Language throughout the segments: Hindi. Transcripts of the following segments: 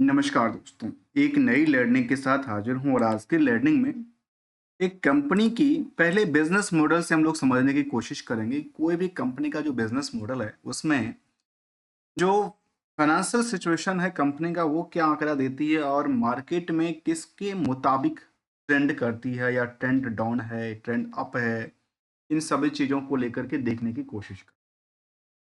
नमस्कार दोस्तों। एक नई लर्निंग के साथ हाजिर हूँ और आज की लर्निंग में एक कंपनी की पहले बिजनेस मॉडल से हम लोग समझने की कोशिश करेंगे। कोई भी कंपनी का जो बिजनेस मॉडल है उसमें जो फाइनेंशियल सिचुएशन है कंपनी का वो क्या आंकड़ा देती है और मार्केट में किसके मुताबिक ट्रेंड करती है या ट्रेंड डाउन है, ट्रेंड अप है, इन सभी चीज़ों को लेकर के देखने की कोशिश करें।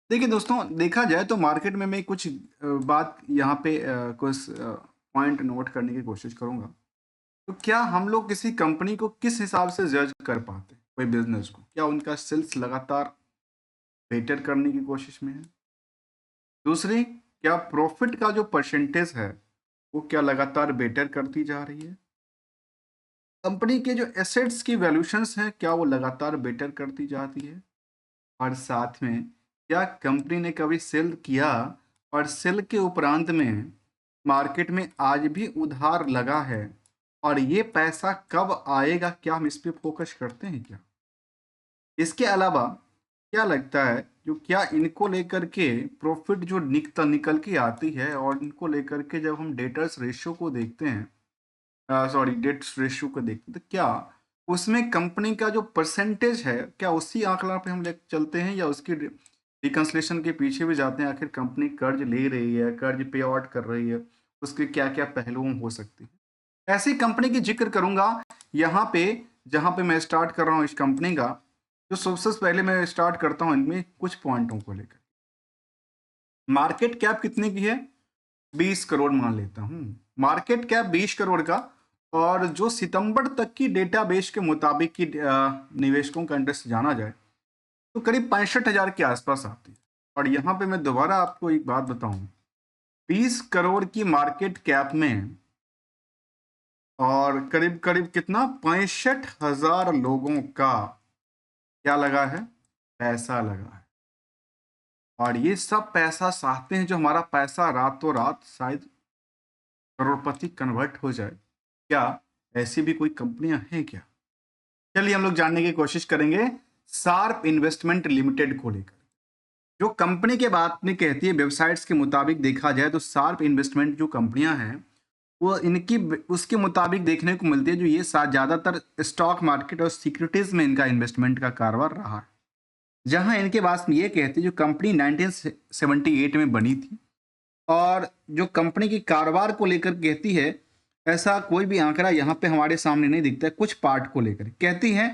देखिए दोस्तों, देखा जाए तो मार्केट में मैं कुछ बात यहाँ पे कुछ पॉइंट नोट करने की कोशिश करूँगा। तो क्या हम लोग किसी कंपनी को किस हिसाब से जज कर पाते हैं, कोई बिजनेस को? क्या उनका सेल्स लगातार बेटर करने की कोशिश में है? दूसरी, क्या प्रॉफिट का जो परसेंटेज है वो क्या लगातार बेटर करती जा रही है? कंपनी के जो एसेट्स की वैल्यूशंस हैं क्या वो लगातार बेटर करती जाती है? और साथ में क्या कंपनी ने कभी सेल किया और सेल के उपरांत में मार्केट में आज भी उधार लगा है और ये पैसा कब आएगा, क्या हम इस पे फोकस करते हैं क्या? इसके अलावा क्या लगता है जो क्या इनको लेकर के प्रॉफिट जो निकल के आती है और इनको लेकर के जब हम डेटर्स रेशियो को देखते हैं, सॉरी डेट्स रेशियो को देखते हैं, तो क्या उसमें कंपनी का जो परसेंटेज है क्या उसी आंकड़ा पे हम ले चलते हैं या उसकी रिकंसलेशन के पीछे भी जाते हैं? आखिर कंपनी कर्ज ले रही है, कर्ज पे आउट कर रही है, उसके क्या क्या पहलू हो सकती है? ऐसी कंपनी की जिक्र करूंगा यहाँ पे, जहाँ पे मैं स्टार्ट कर रहा हूँ इस कंपनी का। जो सबसे पहले मैं स्टार्ट करता हूँ इनमें कुछ पॉइंटों को लेकर। मार्केट कैप कितने की है? 20 करोड़ मान लेता हूँ। मार्केट कैप 20 करोड़ का, और जो सितंबर तक की डेटाबेस के मुताबिक की निवेशकों का इंटरेस्ट जाना जाए तो करीब 65,000 के आसपास आती है। और यहाँ पे मैं दोबारा आपको एक बात बताऊं, 20 करोड़ की मार्केट कैप में और करीब करीब कितना 65,000 लोगों का क्या लगा है? पैसा लगा है। और ये सब पैसा चाहते हैं जो हमारा पैसा रातों रात शायद करोड़पति कन्वर्ट हो जाए। क्या ऐसी भी कोई कंपनियां हैं क्या? चलिए हम लोग जानने की कोशिश करेंगे शार्प इन्वेस्टमेंट लिमिटेड को लेकर। जो कंपनी के बात में कहती है, वेबसाइट्स के मुताबिक देखा जाए तो शार्प इन्वेस्टमेंट जो कंपनियां हैं वो इनकी उसके मुताबिक देखने को मिलती है जो ये ज़्यादातर स्टॉक मार्केट और सिक्योरिटीज में इनका इन्वेस्टमेंट का कारोबार रहा है। जहां इनके बात में ये कहती है जो कंपनी 1978 में बनी थी और जो कंपनी की कारोबार को लेकर कहती है, ऐसा कोई भी आंकड़ा यहाँ पे हमारे सामने नहीं दिखता है। कुछ पार्ट को लेकर कहती है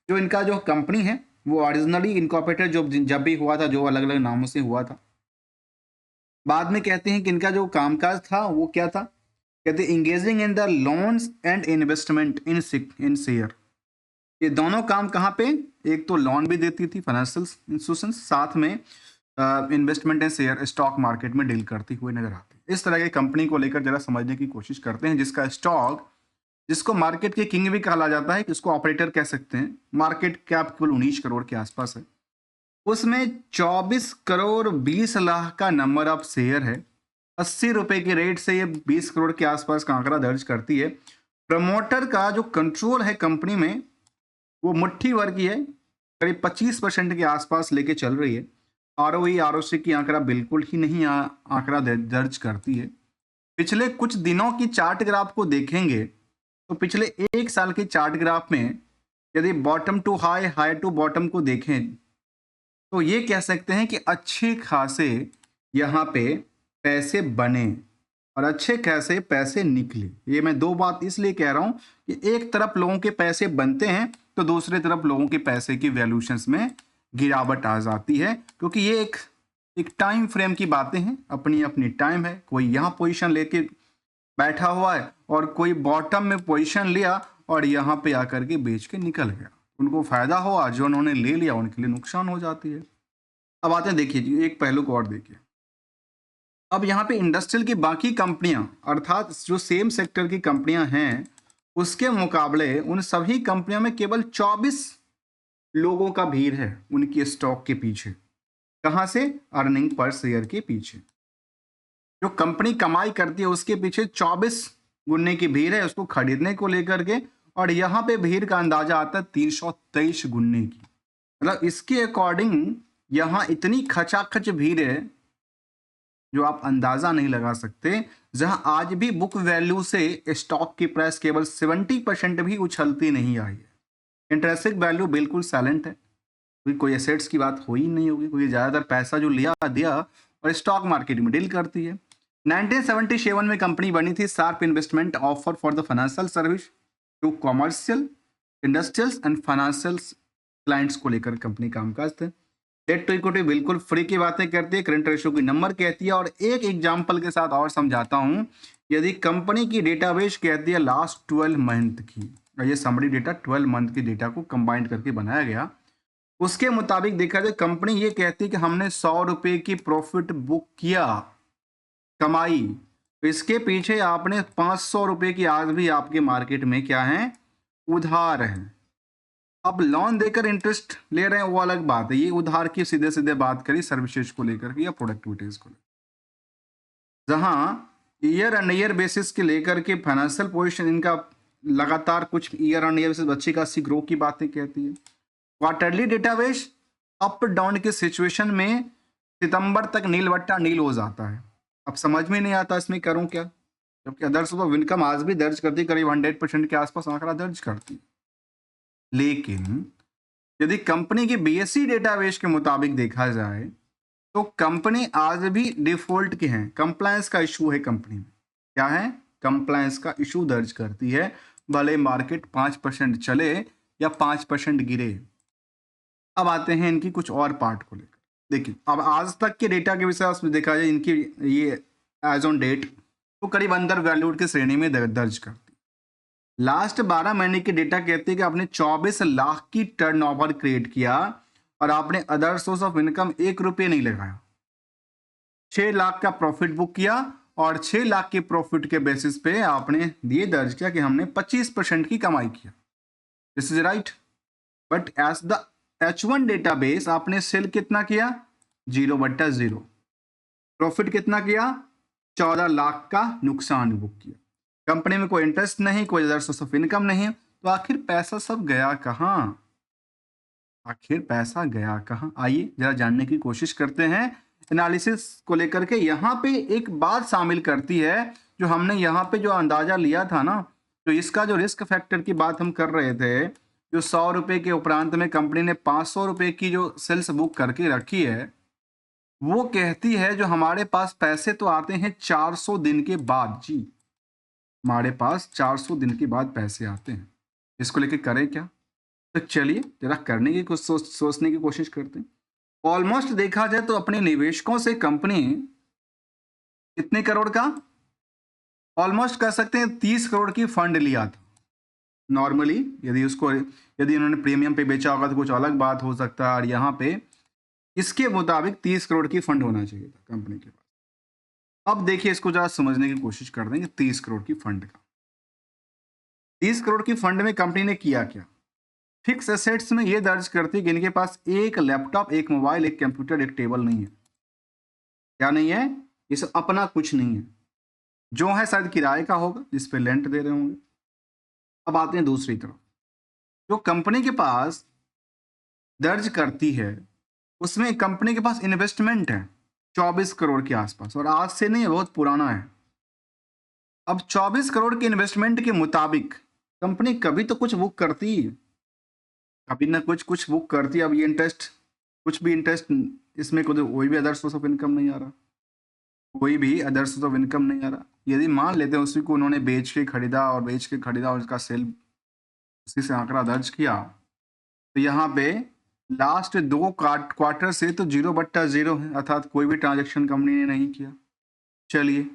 जो इनका जो कंपनी है वो ओरिजिनली इनकॉर्पोरेटेड जो जब भी हुआ था, जो अलग अलग नामों से हुआ था, बाद में कहते हैं कि इनका जो कामकाज था वो क्या था। कहते हैं engaging in the loans and investment in share. ये दोनों काम कहाँ पे? एक तो लोन भी देती थी फाइनेंशियल इंस्टीट्यूशन, साथ में investment and share stock market में डील करती हुई नजर आती है। इस तरह की कंपनी को लेकर जरा समझने की कोशिश करते हैं, जिसका स्टॉक, जिसको मार्केट के किंग भी कहा जाता है, इसको ऑपरेटर कह सकते हैं। मार्केट कैप केवल 19 करोड़ के आसपास है। उसमें 24 करोड़ 20 लाख का नंबर ऑफ शेयर है। 80 रुपए के रेट से ये 20 करोड़ के आसपास का आंकड़ा दर्ज करती है। प्रमोटर का जो कंट्रोल है कंपनी में वो मुट्ठी भर की है, करीब 25% के आसपास लेके चल रही है। आरओई आरओसी की आंकड़ा बिल्कुल ही नहीं आंकड़ा दर्ज करती है। पिछले कुछ दिनों की चार्ट ग्राफ को देखेंगे तो पिछले एक साल के चार्ट ग्राफ में यदि bottom to high, high to bottom को देखें तो ये कह सकते हैं कि अच्छे खासे यहाँ पे पैसे बने और अच्छे खासे पैसे निकले। ये मैं दो बात इसलिए कह रहा हूँ कि एक तरफ लोगों के पैसे बनते हैं तो दूसरी तरफ लोगों के पैसे की वैल्यूशंस में गिरावट आ जाती है, क्योंकि ये एक टाइम फ्रेम की बातें हैं। अपनी अपनी टाइम है। कोई यहाँ पोजीशन लेके बैठा हुआ है और कोई बॉटम में पोजीशन लिया और यहाँ पे आकर के बेच के निकल गया। उनको फायदा हुआ, जो उन्होंने ले लिया उनके लिए नुकसान हो जाती है। अब आते हैं, देखिए जी, एक पहलू को और देखिए। अब यहाँ पे इंडस्ट्रियल की बाकी कंपनियां, अर्थात जो सेम सेक्टर की कंपनियां हैं, उसके मुकाबले उन सभी कंपनियों में केवल 24 लोगों का भीड़ है उनकी स्टॉक के पीछे। कहां से? अर्निंग पर शेयर के पीछे। जो कंपनी कमाई करती है उसके पीछे 24 गुने की भीड़ है उसको खरीदने को लेकर के, और यहाँ पे भीड़ का अंदाजा आता है 323 गुने की। मतलब इसके अकॉर्डिंग यहाँ इतनी खचाखच भीड़ है जो आप अंदाजा नहीं लगा सकते, जहां आज भी बुक वैल्यू से स्टॉक की प्राइस केवल 70% भी उछलती नहीं आई है। इंट्रिंसिक वैल्यू बिल्कुल साइलेंट है, क्योंकि कोई एसेट्स की बात हो ही नहीं होगी, क्योंकि ज़्यादातर पैसा जो लिया दिया और स्टॉक मार्केट में डील करती है। 1977 में कंपनी बनी थी sharp investment offer for the financial service to commercial, industrials and financial clients को लेकर कंपनी कामकाज थे। डेट टू इक्विटी बिल्कुल फ्री की बातें करती है, करंट रेशियो की नंबर कहती है, और एक एग्जांपल के साथ और समझाता हूं। यदि कंपनी की डेटाबेस कहती है लास्ट 12 मंथ की, और ये समरी डेटा 12 मंथ की डेटा को कंबाइंड करके बनाया गया, उसके मुताबिक देखा जाए कंपनी ये कहती है कि हमने 100 रुपए की प्रॉफिट बुक किया, कमाई, तो इसके पीछे आपने 500 रुपए की आज भी आपके मार्केट में क्या है, उधार है। अब लोन देकर इंटरेस्ट ले रहे हैं वो अलग बात है, ये उधार की सीधे सीधे बात करी सर्विसेज को लेकर के या प्रोडक्टिविटीज को लेकर, जहां ईयर एंड ईयर बेसिस के लेकर के फाइनेंशियल पोजीशन इनका लगातार कुछ ईयर एंड ईयर बेसिस अच्छी खासी ग्रो की बातें कहती है। क्वार्टरली डेटाबेस अप डाउन के सिचुएशन में सितंबर तक नील बट्टा नील हो जाता है। अब समझ में नहीं आता इसमें करूं क्या, जबकि अदर्स ऑफ इनकम आज भी दर्ज करती, करीब 100% के आसपास आंकड़ा दर्ज करती। लेकिन यदि कंपनी की बीएसई डेटाबेस के मुताबिक देखा जाए तो कंपनी आज भी डिफॉल्ट के हैं, कंप्लायंस का इशू है कंपनी में। क्या है, कंप्लायंस का इशू दर्ज करती है, भले मार्केट 5% चले या 5% गिरे। अब आते हैं इनकी कुछ और पार्ट को लेकर। देखिए, अब आज तक के डेटा के विषय में देखा जाए, इनकी ये एज ऑन डेट तो करीब अंडर वैल्यूड की श्रेणी में दर्ज करती। लास्ट 12 महीने की डेटा कहती है कि आपने 24 लाख की टर्नओवर क्रिएट किया और आपने अदर सोर्स ऑफ इनकम 1 रुपये नहीं लगाया। 6 लाख का प्रॉफिट बुक किया और 6 लाख के प्रॉफिट के बेसिस पे आपने ये दर्ज किया कि हमने 25% की कमाई किया। This is right, but as the H1 database आपने सेल कितना किया, 0/0। प्रॉफिट कितना किया, 14 लाख का नुकसान बुक किया। कंपनी में कोई इंटरेस्ट नहीं, कोई अदर सोर्स ऑफ इनकम नहीं, तो आखिर पैसा सब गया कहां, आखिर पैसा गया कहां? आइए जरा जानने की कोशिश करते हैं एनालिसिस को लेकर के। यहाँ पे एक बात शामिल करती है, जो हमने यहाँ पे जो अंदाजा लिया था ना, तो इसका जो रिस्क फैक्टर की बात हम कर रहे थे, जो 100 रुपए के उपरांत में कंपनी ने 500 रुपए की जो सेल्स बुक करके रखी है, वो कहती है जो हमारे पास पैसे तो आते हैं 400 दिन के बाद। जी, हमारे पास 400 दिन के बाद पैसे आते हैं। इसको लेके करें क्या? तो चलिए जरा करने की कुछ सोचने की कोशिश करते हैं। ऑलमोस्ट देखा जाए तो अपने निवेशकों से कंपनी कितने करोड़ का, ऑलमोस्ट कह सकते हैं 30 करोड़ की फंड लिया था। नॉर्मली यदि इन्होंने प्रीमियम पे बेचा होगा तो कुछ अलग बात हो सकता है, और यहाँ पे इसके मुताबिक 30 करोड़ की फंड होना चाहिए था कंपनी के पास। अब देखिए इसको जरा समझने की कोशिश कर देंगे। 30 करोड़ की फंड का, 30 करोड़ की फंड में कंपनी ने किया क्या? फिक्स एसेट्स में ये दर्ज करती है कि इनके पास एक लैपटॉप, एक मोबाइल, एक कंप्यूटर, एक टेबल नहीं है। क्या नहीं है? ये सब अपना कुछ नहीं है, जो है शायद किराए का होगा जिस पे रेंट दे रहे होंगे। अब आते हैं दूसरी तरफ, जो कंपनी के पास दर्ज करती है उसमें कंपनी के पास इन्वेस्टमेंट है 24 करोड़ के आसपास, और आज से नहीं है, बहुत पुराना है। अब 24 करोड़ के इन्वेस्टमेंट के मुताबिक कंपनी कभी तो कुछ बुक करती है, कभी ना कुछ बुक करती है। अब ये इंटरेस्ट, कुछ भी इंटरेस्ट इसमें कोई भी अदर सोर्स ऑफ इनकम नहीं आ रहा, कोई भी अदर सोर्स ऑफ इनकम नहीं आ रहा। यदि मान लेते हैं उसी को उन्होंने बेच के खरीदा और उसका सेल उसी से आंकड़ा दर्ज किया, तो यहाँ पे लास्ट 2 क्वार्टर से तो 0/0 है, अर्थात कोई भी ट्रांजेक्शन कंपनी ने नहीं किया। चलिए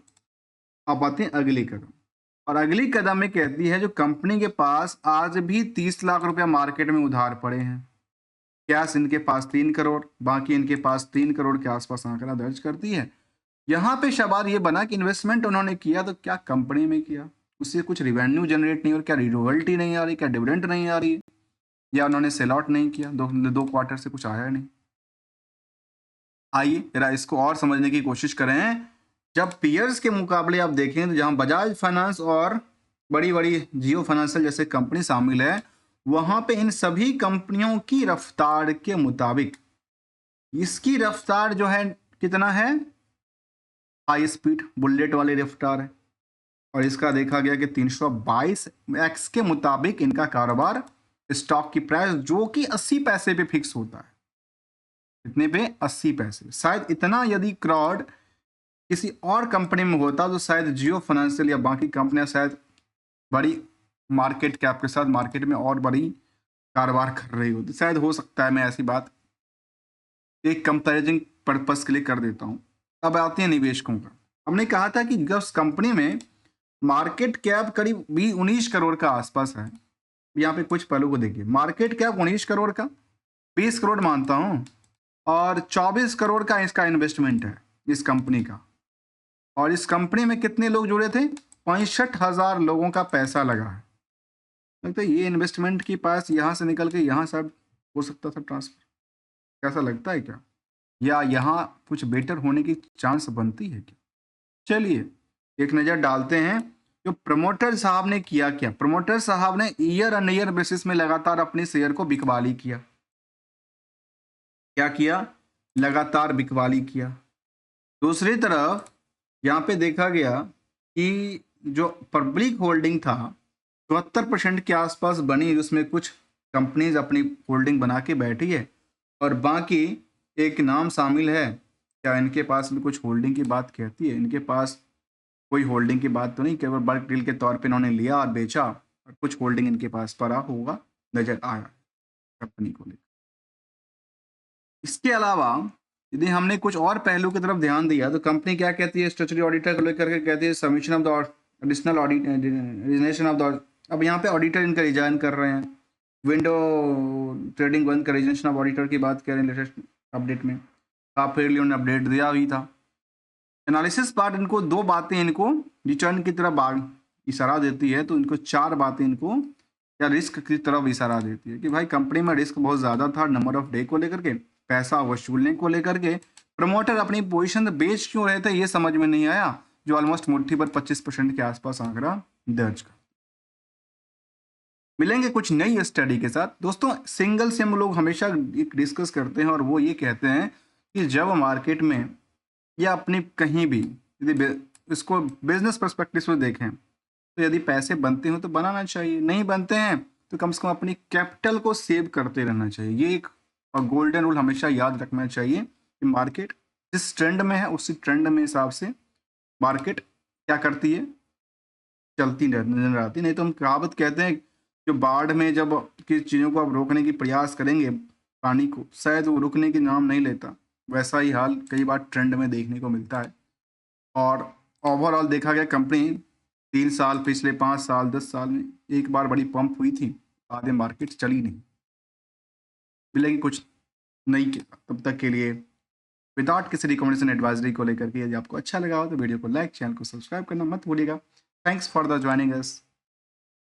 अब आते हैं अगली कदम, और अगली कदम में कहती है जो कंपनी के पास आज भी 30 लाख रुपया मार्केट में उधार पड़े हैं। कैश इनके पास 3 करोड़, बाकी इनके पास 3 करोड़ के आसपास आंकड़ा दर्ज करती है। यहाँ पे सवाल ये बना कि इन्वेस्टमेंट उन्होंने किया तो क्या कंपनी में किया, उससे कुछ रिवेन्यू जनरेट नहीं हो, क्या रॉयल्टी नहीं आ रही, क्या डिविडेंड नहीं आ रही, या उन्होंने सेल आउट नहीं किया, दो क्वार्टर से कुछ आया नहीं। आइए जरा इसको और समझने की कोशिश करें। जब पीयर्स के मुकाबले आप देखें तो जहां बजाज फाइनेंस और बड़ी बड़ी जियो फाइनेंशियल जैसे कंपनी शामिल है, वहां पे इन सभी कंपनियों की रफ्तार के मुताबिक इसकी रफ्तार जो है कितना है, हाई स्पीड बुलेट वाली रफ्तार है, और इसका देखा गया कि 322 एक्स के मुताबिक इनका कारोबार, स्टॉक की प्राइस जो कि 80 पैसे पे फिक्स होता है। कितने पे? 80 पैसे। शायद इतना यदि क्राउड किसी और कंपनी में होता तो शायद जियो फाइनेंशियल या बाकी कंपनियां शायद बड़ी मार्केट कैप के साथ मार्केट में और बड़ी कारोबार कर रही होती, शायद हो सकता है। मैं ऐसी बात एक कंपैरिजन पर्पस के लिए कर देता हूं। अब आते हैं निवेशकों का। हमने कहा था कि जब कंपनी में मार्केट कैप करीब 19 करोड़ का आसपास है, यहाँ पे कुछ पहलू को देखिए। मार्केट कैप 19 करोड़ का, 20 करोड़ मानता हूं, और 24 करोड़ का इसका इन्वेस्टमेंट है इस कंपनी का। और इस कंपनी में कितने लोग जुड़े थे? 65,000 लोगों का पैसा लगा है। लगता है ये इन्वेस्टमेंट के पास यहाँ से निकल के यहाँ सब हो सकता था ट्रांसफर। कैसा लगता है क्या? या यहाँ कुछ बेटर होने की चांस बनती है क्या? चलिए एक नज़र डालते हैं जो प्रमोटर साहब ने किया। क्या प्रमोटर साहब ने ईयर ऑन ईयर बेसिस में लगातार अपने शेयर को बिकवाली किया। क्या किया? लगातार बिकवाली किया। दूसरी तरफ यहाँ पे देखा गया कि जो पब्लिक होल्डिंग था 74% के आसपास बनी, जिसमें कुछ कंपनीज अपनी होल्डिंग बना के बैठी है और बाकी एक नाम शामिल है। क्या इनके पास भी कुछ होल्डिंग की बात कहती है? इनके पास कोई होल्डिंग की बात तो नहीं, केवल बल्क डील के तौर पे इन्होंने लिया और बेचा, और कुछ होल्डिंग इनके पास पड़ा होगा नजर आया कंपनी को लेकर। इसके अलावा यदि हमने कुछ और पहलू की तरफ ध्यान दिया तो कंपनी क्या कहती है स्टैट्यूटरी ऑडिटर को लेकर के? कहती है submission of the additional audit resignation of the. अब यहाँ पे ऑडिटर इनका रिजाइन कर रहे हैं, विंडो ट्रेडिंग बंद कर रिजनेशन ऑफ ऑडिटर की बात कर रहे हैं लेटेस्ट अपडेट में। काफी उन्होंने अपडेट दिया हुई था। एनालिसिस पार्ट इनको दो बातें इनको रिटर्न की तरफ इशारा देती है, तो इनको चार बातें इनको या रिस्क की तरफ इशारा देती है कि भाई कंपनी में रिस्क बहुत ज़्यादा था नंबर ऑफ डे को लेकर के, पैसा वसूलने को लेकर के। प्रमोटर अपनी पोजीशन बेच क्यों रहे थे ये समझ में नहीं आया, जो ऑलमोस्ट मुट्ठी पर 25% के आसपास आंकड़ा दर्ज कर। मिलेंगे कुछ नई स्टडी के साथ दोस्तों। सिंगल से हम लोग हमेशा एक डिस्कस करते हैं और वो ये कहते हैं कि जब मार्केट में या अपनी कहीं भी यदि इसको बिजनेस पर्सपेक्टिव से देखें तो यदि पैसे बनते हो तो बनाना चाहिए, नहीं बनते हैं तो कम से कम अपनी कैपिटल को सेव करते रहना चाहिए। ये एक गोल्डन रूल हमेशा याद रखना चाहिए कि मार्केट जिस ट्रेंड में है उसी ट्रेंड में हिसाब से मार्केट क्या करती है, चलती नजर आती। नहीं तो हम कहावत कहते हैं जो बाढ़ में जब किसी चीज़ों को आप रोकने की प्रयास करेंगे पानी को, शायद वो रुकने की नाम नहीं लेता। वैसा ही हाल कई बार ट्रेंड में देखने को मिलता है। और ओवरऑल देखा गया कंपनी 3 साल, पिछले 5 साल, 10 साल में एक बार बड़ी पंप हुई थी, आधे मार्केट चली नहीं। मिलेगी कुछ नई के तब तक के लिए विदाउट किसी रिकमेंडेशन एडवाइजरी को लेकर के। यदि आपको अच्छा लगा हो तो वीडियो को लाइक, चैनल को सब्सक्राइब करना मत भूलिएगा। Thanks for the joining us.